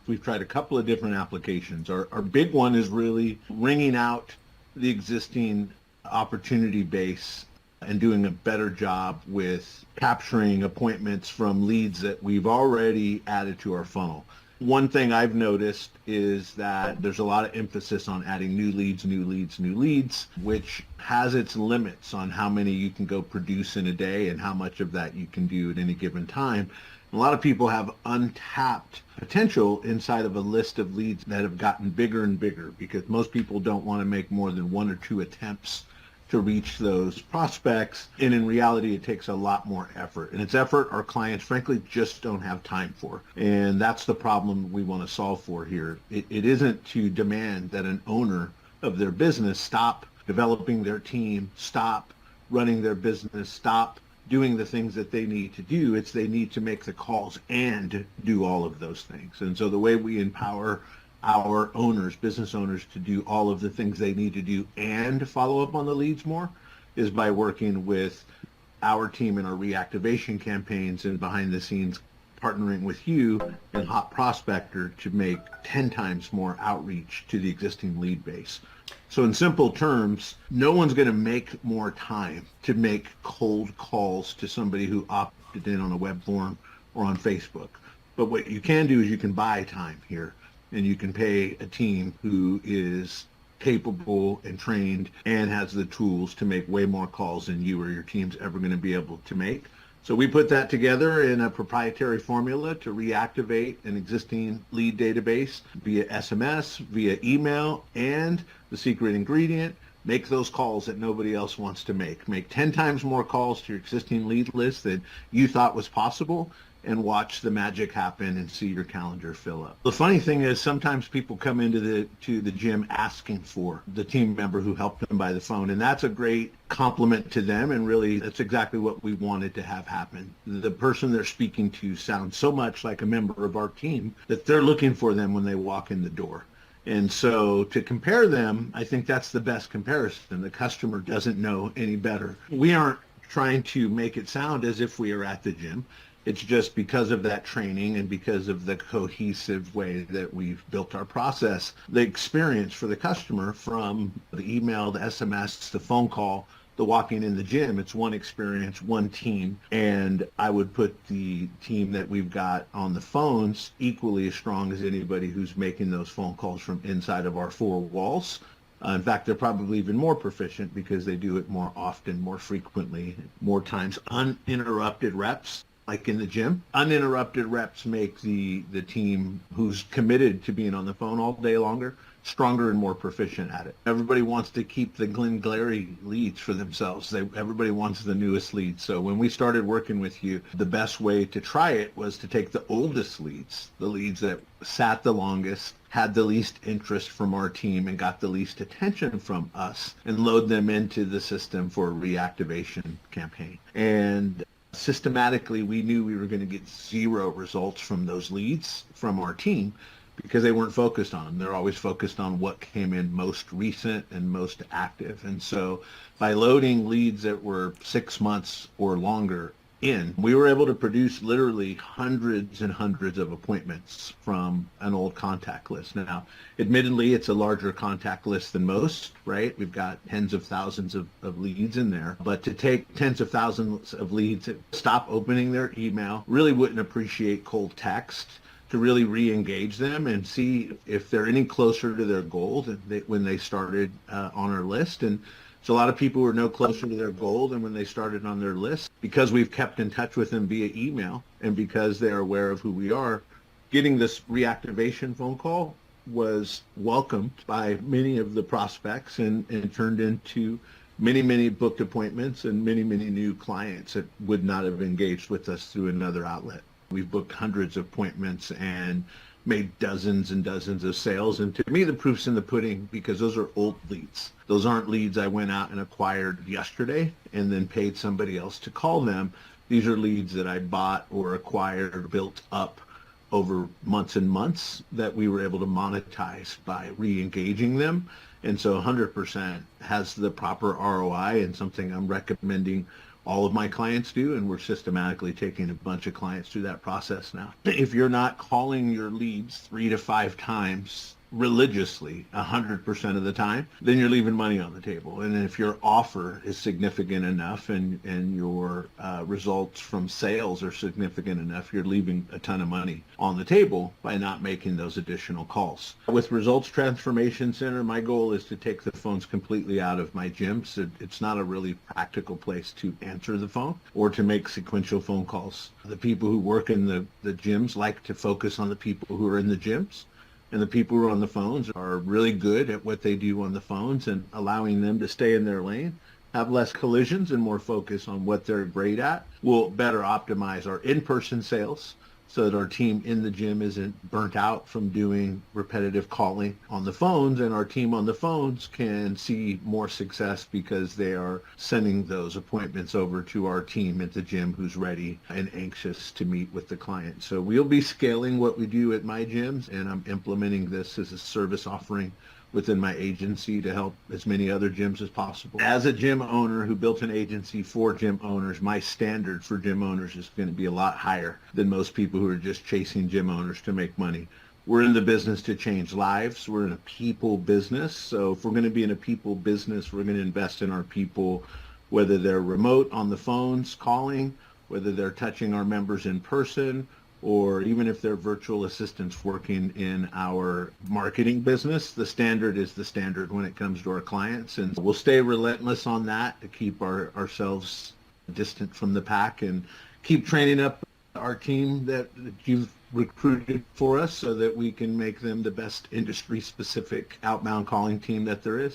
We've tried a couple of different applications. Our big one is really wringing out the existing opportunity base and doing a better job with capturing appointments from leads that we've already added to our funnel. One thing I've noticed is that there's a lot of emphasis on adding new leads, new leads, new leads, which has its limits on how many you can go produce in a day and how much of that you can do at any given time. A lot of people have untapped potential inside of a list of leads that have gotten bigger and bigger because most people don't want to make more than one or two attempts to reach those prospects. And in reality, it takes a lot more effort. And it's effort our clients, frankly, just don't have time for. And that's the problem we want to solve for here. It isn't to demand that an owner of their business stop developing their team, stop running their business, stop doing the things that they need to do. It's they need to make the calls and do all of those things. And so the way we empower our owners, business owners, to do all of the things they need to do and follow up on the leads more is by working with our team in our reactivation campaigns and behind the scenes partnering with you and Hot Prospector to make 10 times more outreach to the existing lead base. So in simple terms, no one's going to make more time to make cold calls to somebody who opted in on a web form or on Facebook. But what you can do is you can buy time here. And you can pay a team who is capable and trained and has the tools to make way more calls than you or your team's ever going to be able to make. So we put that together in a proprietary formula to reactivate an existing lead database via SMS, via email, and the secret ingredient, make those calls that nobody else wants to make. Make 10 times more calls to your existing lead list than you thought was possible, and watch the magic happen and see your calendar fill up. The funny thing is sometimes people come into the gym asking for the team member who helped them by the phone, and that's a great compliment to them, and really that's exactly what we wanted to have happen. The person they're speaking to sounds so much like a member of our team that they're looking for them when they walk in the door. And so to compare them, I think that's the best comparison. The customer doesn't know any better. We aren't trying to make it sound as if we are at the gym. It's just because of that training and because of the cohesive way that we've built our process, the experience for the customer from the email, the SMS, the phone call, the walking in the gym, it's one experience, one team. And I would put the team that we've got on the phones equally as strong as anybody who's making those phone calls from inside of our four walls. In fact, they're probably even more proficient because they do it more often, more frequently, more times. Uninterrupted reps. Like in the gym, uninterrupted reps make the team who's committed to being on the phone all day longer stronger and more proficient at it. Everybody wants to keep the Glengarry leads for themselves. Everybody wants the newest leads. So when we started working with you, the best way to try it was to take the oldest leads, the leads that sat the longest, had the least interest from our team and got the least attention from us, and load them into the system for a reactivation campaign. And systematically, we knew we were going to get zero results from those leads from our team because they weren't focused on them. They're always focused on what came in most recent and most active. And so by loading leads that were 6 months or longer in, we were able to produce literally hundreds and hundreds of appointments from an old contact list. Now, admittedly, it's a larger contact list than most, right? We've got tens of thousands of leads in there. But to take tens of thousands of leads, stop opening their email, really wouldn't appreciate cold text, to really re-engage them and see if they're any closer to their goal than when they started on our list. And so a lot of people were no closer to their goal than when they started on their list. Because we've kept in touch with them via email and because they're aware of who we are, getting this reactivation phone call was welcomed by many of the prospects and turned into many, many booked appointments and many, many new clients that would not have engaged with us through another outlet. We've booked hundreds of appointments and made dozens and dozens of sales. And to me, the proof's in the pudding because those are old leads. Those aren't leads I went out and acquired yesterday and then paid somebody else to call them. These are leads that I bought or acquired or built up over months and months that we were able to monetize by re-engaging them. And so 100% has the proper ROI and something I'm recommending All of my clients do, and we're systematically taking a bunch of clients through that process now. If you're not calling your leads 3 to 5 times religiously 100% of the time, then you're leaving money on the table. And if your offer is significant enough and your results from sales are significant enough, you're leaving a ton of money on the table by not making those additional calls. With Results Transformation Center, my goal is to take the phones completely out of my gyms. It's not a really practical place to answer the phone or to make sequential phone calls. The people who work in the gyms like to focus on the people who are in the gyms. And the people who are on the phones are really good at what they do on the phones, and allowing them to stay in their lane, have less collisions and more focus on what they're great at will better optimize our in-person sales so that our team in the gym isn't burnt out from doing repetitive calling on the phones, and our team on the phones can see more success because they are sending those appointments over to our team at the gym who's ready and anxious to meet with the client. So we'll be scaling what we do at my gyms, and I'm implementing this as a service offering within my agency to help as many other gyms as possible. As a gym owner who built an agency for gym owners, my standard for gym owners is going to be a lot higher than most people who are just chasing gym owners to make money. We're in the business to change lives. We're in a people business. So if we're going to be in a people business, we're going to invest in our people, whether they're remote on the phones calling, whether they're touching our members in person, or even if they're virtual assistants working in our marketing business. The standard is the standard when it comes to our clients, and we'll stay relentless on that to keep ourselves distant from the pack and keep training up our team that you've recruited for us so that we can make them the best industry-specific outbound calling team that there is.